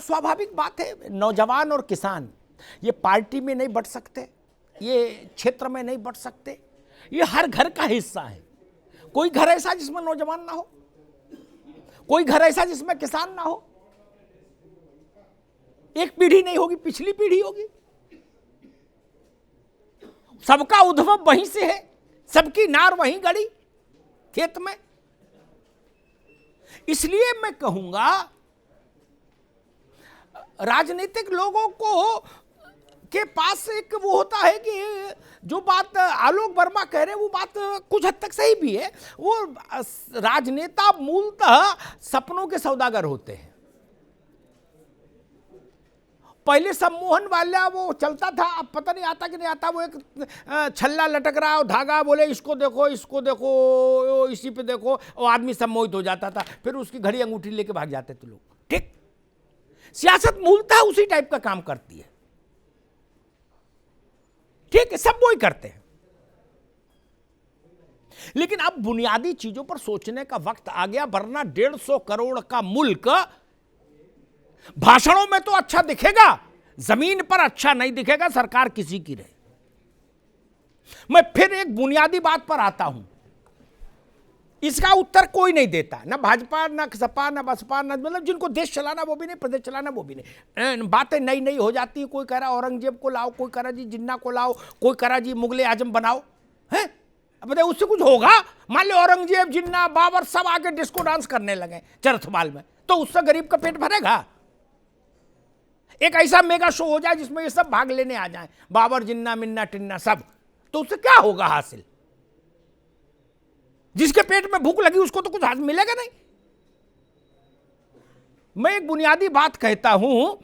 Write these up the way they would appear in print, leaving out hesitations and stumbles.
स्वाभाविक बात है, नौजवान और किसान ये पार्टी में नहीं बंट सकते, ये क्षेत्र में नहीं बंट सकते, ये हर घर का हिस्सा है। कोई घर ऐसा जिसमें नौजवान ना हो, कोई घर ऐसा जिसमें किसान ना हो। एक पीढ़ी नहीं होगी, पिछली पीढ़ी होगी। सबका उद्भव वहीं से है, सबकी नार वहीं गड़ी खेत में। इसलिए मैं कहूंगा राजनीतिक लोगों को के पास एक वो होता है कि जो बात आलोक वर्मा कह रहे हैं वो बात कुछ हद तक सही भी है। वो राजनेता मूलतः सपनों के सौदागर होते हैं। पहले सम्मोहन वाला वो चलता था, अब पता नहीं आता कि नहीं आता। वो एक छल्ला लटक रहा और धागा, बोले इसको देखो इसको देखो इसी पे देखो, और आदमी सम्मोहित हो जाता था। फिर उसकी घड़ी अंगूठी लेके भाग जाते थे लोग। ठीक, सियासत मूलतः उसी टाइप का काम करती है। ठीक है, सब वही करते हैं। लेकिन अब बुनियादी चीजों पर सोचने का वक्त आ गया, वरना 150 करोड़ का मुल्क भाषणों में तो अच्छा दिखेगा, जमीन पर अच्छा नहीं दिखेगा, सरकार किसी की रहे। मैं फिर एक बुनियादी बात पर आता हूं, इसका उत्तर कोई नहीं देता, ना भाजपा ना सपा ना बसपा, ना मतलब जिनको देश चलाना वो भी नहीं, प्रदेश चलाना वो भी नहीं। बातें नई नई हो जाती है। कोई कह रहा औरंगजेब को लाओ, कोई कह रहा जी जिन्ना को लाओ, कोई कह रहा जी मुगले आजम बनाओ। है बताइए उससे कुछ होगा? मान लो औरंगजेब, जिन्ना, बाबर सब आके डिस्को डांस करने लगे चरथमाल में, तो उससे गरीब का पेट भरेगा? एक ऐसा मेगा शो हो जाए जिसमें ये सब भाग लेने आ जाएं, बाबर, जिन्ना, मिन्ना, टिन्ना सब, तो उससे क्या होगा हासिल? जिसके पेट में भूख लगी उसको तो कुछ हासिल मिलेगा नहीं। मैं एक बुनियादी बात कहता हूं,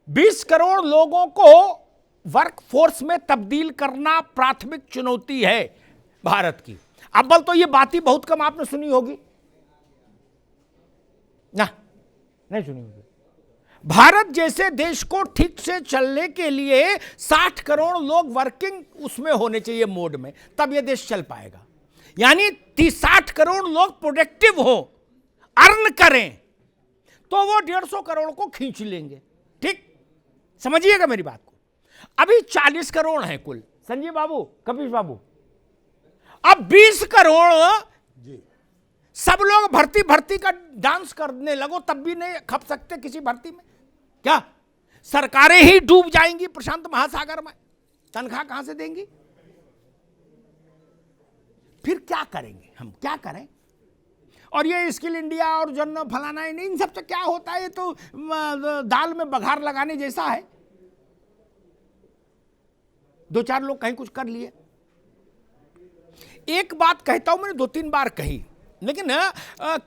20 करोड़ लोगों को वर्कफोर्स में तब्दील करना प्राथमिक चुनौती है भारत की। अव्वल तो ये बात ही बहुत कम आपने सुनी होगी ना, नहीं सुनी होगी। भारत जैसे देश को ठीक से चलने के लिए 60 करोड़ लोग वर्किंग उसमें होने चाहिए, मोड में, तब यह देश चल पाएगा। यानी 60 करोड़ लोग प्रोडक्टिव हो, अर्न करें, तो वो 150 करोड़ को खींच लेंगे। ठीक, समझिएगा मेरी बात को। अभी 40 करोड़ हैं कुल, संजीव बाबू, कपीश बाबू। अब 20 करोड़ जी, सब लोग भर्ती का डांस करने लगो, तब भी नहीं खप सकते किसी भर्ती में। क्या सरकारें ही डूब जाएंगी प्रशांत महासागर में? तनख्वाह कहां से देंगी? फिर क्या करेंगे हम, क्या करें? और ये स्किल इंडिया और जन फलाना, इन सब से क्या होता है? ये तो दाल में बघार लगाने जैसा है। 2-4 लोग कहीं कुछ कर लिए। एक बात कहता हूं, मैंने 2-3 बार कही, लेकिन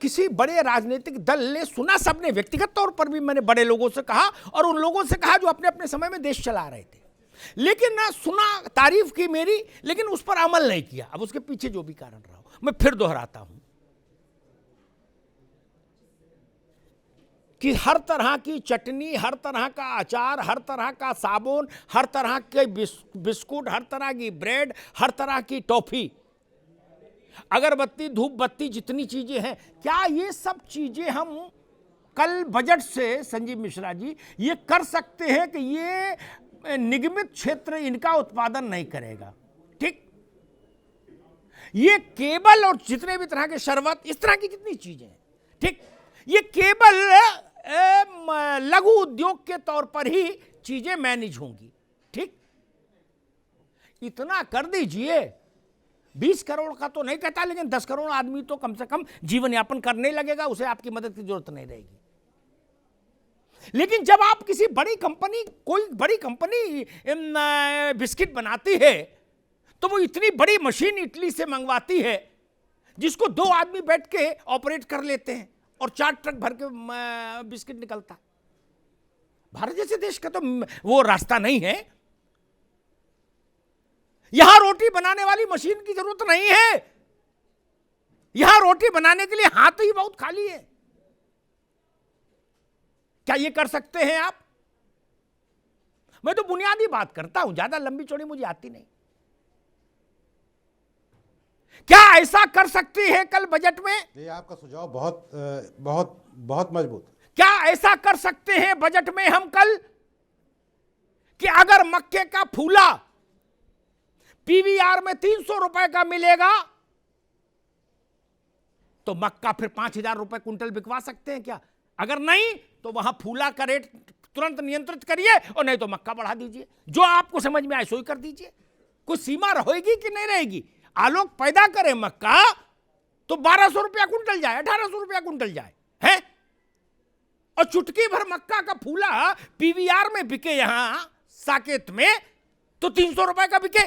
किसी बड़े राजनीतिक दल ने सुना, सबने, व्यक्तिगत तौर पर भी मैंने बड़े लोगों से कहा और उन लोगों से कहा जो अपने अपने समय में देश चला रहे थे, लेकिन ना सुना, तारीफ की मेरी, लेकिन उस पर अमल नहीं किया। अब उसके पीछे जो भी कारण रहा हो, मैं फिर दोहराता हूं कि हर तरह की चटनी, हर तरह का अचार, हर तरह का साबुन, हर तरह के बिस्कुट, हर तरह की ब्रेड, हर तरह की टॉफी, अगरबत्ती, धूप बत्ती, जितनी चीजें हैं, क्या ये सब चीजें हम कल बजट से, संजीव मिश्रा जी, ये कर सकते हैं कि ये निगमित क्षेत्र इनका उत्पादन नहीं करेगा? ठीक, ये केवल और जितने भी तरह के शरबत, इस तरह की जितनी चीजें हैं, ठीक, ये केवल लघु उद्योग के तौर पर ही चीजें मैनेज होंगी। ठीक, इतना कर दीजिए। 20 करोड़ का तो नहीं कहता, लेकिन 10 करोड़ आदमी तो कम से कम जीवन यापन करने लगेगा, उसे आपकी मदद की जरूरत नहीं रहेगी। लेकिन जब आप किसी बड़ी कंपनी, कोई बड़ी कंपनी बिस्किट बनाती है, तो वो इतनी बड़ी मशीन इटली से मंगवाती है जिसको 2 आदमी बैठ के ऑपरेट कर लेते हैं और 4 ट्रक भर के बिस्किट निकलता। भारत जैसे देश का तो वो रास्ता नहीं है। यहां रोटी बनाने वाली मशीन की जरूरत नहीं है, यहां रोटी बनाने के लिए हाथ ही बहुत खाली है। क्या ये कर सकते हैं आप? मैं तो बुनियादी बात करता हूं, ज्यादा लंबी चौड़ी मुझे आती नहीं। क्या ऐसा कर सकती है कल बजट में? ये आपका सुझाव बहुत बहुत बहुत मजबूत। क्या ऐसा कर सकते हैं बजट में हम कल कि अगर मक्के का फूला पीवीआर में 300 रुपए का मिलेगा तो मक्का फिर 5,000 रुपए कुंटल बिकवा सकते हैं क्या? अगर नहीं तो वहां फूला का रेट तुरंत नियंत्रित करिए और नहीं तो मक्का बढ़ा दीजिए। जो आपको समझ में आए सो ही कर दीजिए। कोई सीमा रहेगी कि नहीं रहेगी? आलोक पैदा करे मक्का तो 1,200 रुपया कुंटल जाए, 1,800 रुपया कुंटल जाए है, और चुटकी भर मक्का का फूला पीवीआर में बिके यहां साकेत में तो 300 रुपए का बिके।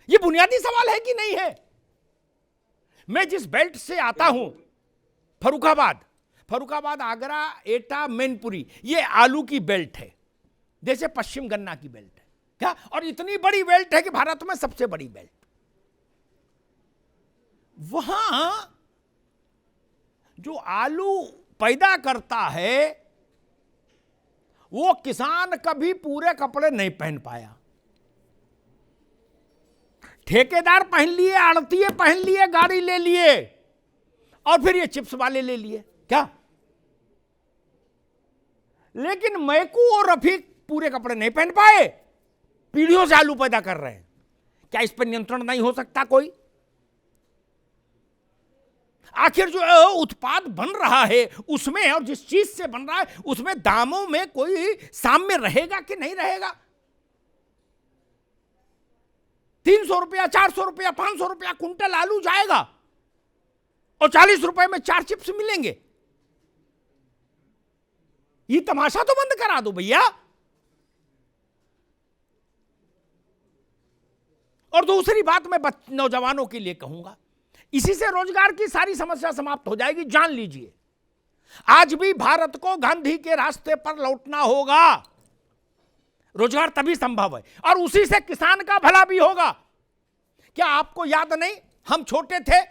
यह बुनियादी सवाल है कि नहीं है? मैं जिस बेल्ट से आता हूं फरुखाबाद आगरा एटा मैनपुरी, ये आलू की बेल्ट है, जैसे पश्चिम गन्ना की बेल्ट है क्या? और इतनी बड़ी बेल्ट है कि भारत में सबसे बड़ी बेल्ट। वहां जो आलू पैदा करता है वो किसान कभी पूरे कपड़े नहीं पहन पाया। ठेकेदार पहन लिए, आड़तीये पहन लिए, गाड़ी ले लिए, और फिर ये चिप्स वाले ले लिए क्या? लेकिन मैकू और रफीक पूरे कपड़े नहीं पहन पाए, पीढ़ियों से आलू पैदा कर रहे हैं। क्या इस पर नियंत्रण नहीं हो सकता कोई? आखिर जो उत्पाद बन रहा है उसमें और जिस चीज से बन रहा है उसमें दामों में कोई साम्य रहेगा कि नहीं रहेगा? 300 रुपया, 400 रुपया, 500 रुपया कुंटल आलू जाएगा और 40 रुपए में 4 चिप्स मिलेंगे। ये तमाशा तो बंद करा दो भैया। और दूसरी बात मैं नौजवानों के लिए कहूंगा, इसी से रोजगार की सारी समस्या समाप्त हो जाएगी। जान लीजिए, आज भी भारत को गांधी के रास्ते पर लौटना होगा। रोजगार तभी संभव है और उसी से किसान का भला भी होगा। क्या आपको याद नहीं, हम छोटे थे,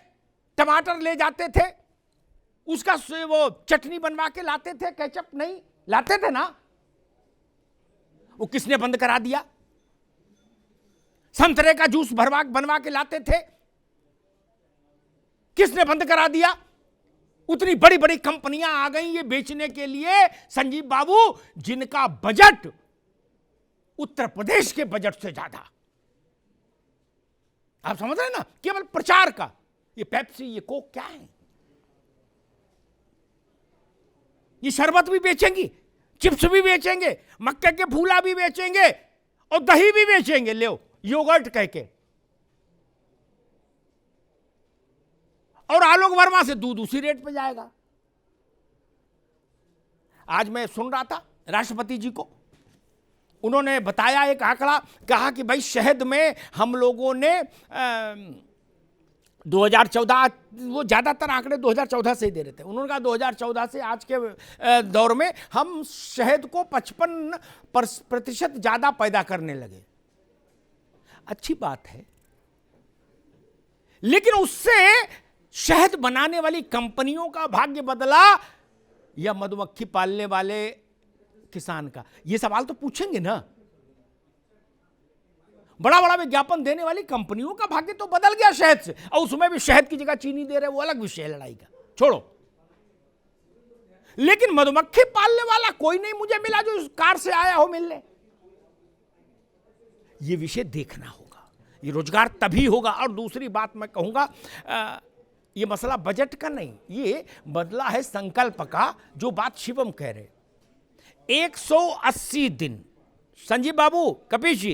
टमाटर ले जाते थे, उसका वो चटनी बनवा के लाते थे, केचप नहीं लाते थे ना? वो किसने बंद करा दिया? संतरे का जूस बनवा के लाते थे, किसने बंद करा दिया? उतनी बड़ी बड़ी कंपनियां आ गई ये बेचने के लिए संजीव बाबू, जिनका बजट उत्तर प्रदेश के बजट से ज्यादा। आप समझ रहे हैं ना? केवल प्रचार का। ये पेप्सी, ये कोक क्या है? ये शरबत भी बेचेंगी, चिप्स भी बेचेंगे, मक्के के फूला भी बेचेंगे और दही भी बेचेंगे, लो योगर्ट कह के। और आलोक वर्मा से दूध उसी रेट पे जाएगा। आज मैं सुन रहा था राष्ट्रपति जी को, उन्होंने बताया एक आंकड़ा, कहा कि भाई शहद में हम लोगों ने 2014, वो ज्यादातर आंकड़े 2014 से ही दे रहे थे, उन्होंने कहा 2014 से आज के दौर में हम शहद को 55% ज्यादा पैदा करने लगे। अच्छी बात है, लेकिन उससे शहद बनाने वाली कंपनियों का भाग्य बदला या मधुमक्खी पालने वाले किसान का? ये सवाल तो पूछेंगे ना। बड़ा बड़ा विज्ञापन देने वाली कंपनियों का भाग्य तो बदल गया शहद से, और उसमें भी शहद की जगह चीनी दे रहे, वो अलग विषय है लड़ाई का, छोड़ो। लेकिन मधुमक्खी पालने वाला कोई नहीं मुझे मिला जो इस कार से आया हो मिलने। ये विषय देखना होगा, ये रोजगार तभी होगा। और दूसरी बात मैं कहूंगा, ये मसला बजट का नहीं, ये बदला है संकल्प का। जो बात शिवम कह रहे, 180 दिन, संजीव बाबू, कपीश जी,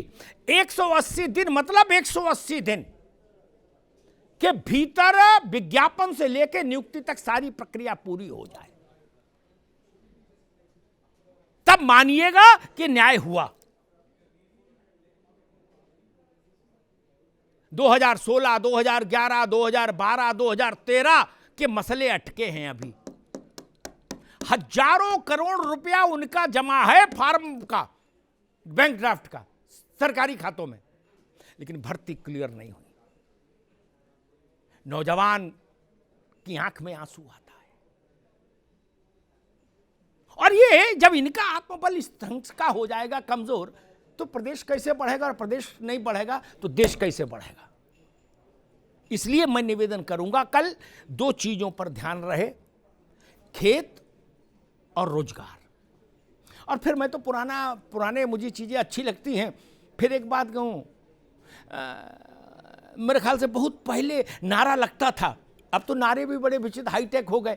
180 दिन मतलब 180 दिन के भीतर विज्ञापन से लेकर नियुक्ति तक सारी प्रक्रिया पूरी हो जाए, तब मानिएगा कि न्याय हुआ। 2016, 2011, 2012, 2013 के मसले अटके हैं। अभी हजारों करोड़ रुपया उनका जमा है फार्म का, बैंक ड्राफ्ट का, सरकारी खातों में, लेकिन भर्ती क्लियर नहीं हुई। नौजवान की आंख में आंसू आता है। और ये जब इनका आत्मबल इस ढंग का हो जाएगा कमजोर, तो प्रदेश कैसे बढ़ेगा? और प्रदेश नहीं बढ़ेगा तो देश कैसे बढ़ेगा? इसलिए मैं निवेदन करूंगा, कल 2 चीजों पर ध्यान रहे। खेत और रोजगार। और फिर मैं तो पुराने मुझे चीज़ें अच्छी लगती हैं। फिर एक बात कहूँ, मेरे ख्याल से बहुत पहले नारा लगता था, अब तो नारे भी बड़े विचित्र हाईटेक हो गए।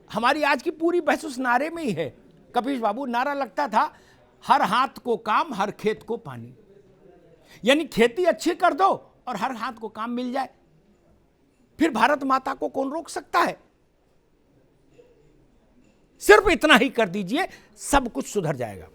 हमारी आज की पूरी बहस उस नारे में ही है। कपीश बाबू, नारा लगता था हर हाथ को काम, हर खेत को पानी। यानी खेती अच्छी कर दो और हर हाथ को काम मिल जाए, फिर भारत माता को कौन रोक सकता है। सिर्फ इतना ही कर दीजिए, सब कुछ सुधर जाएगा।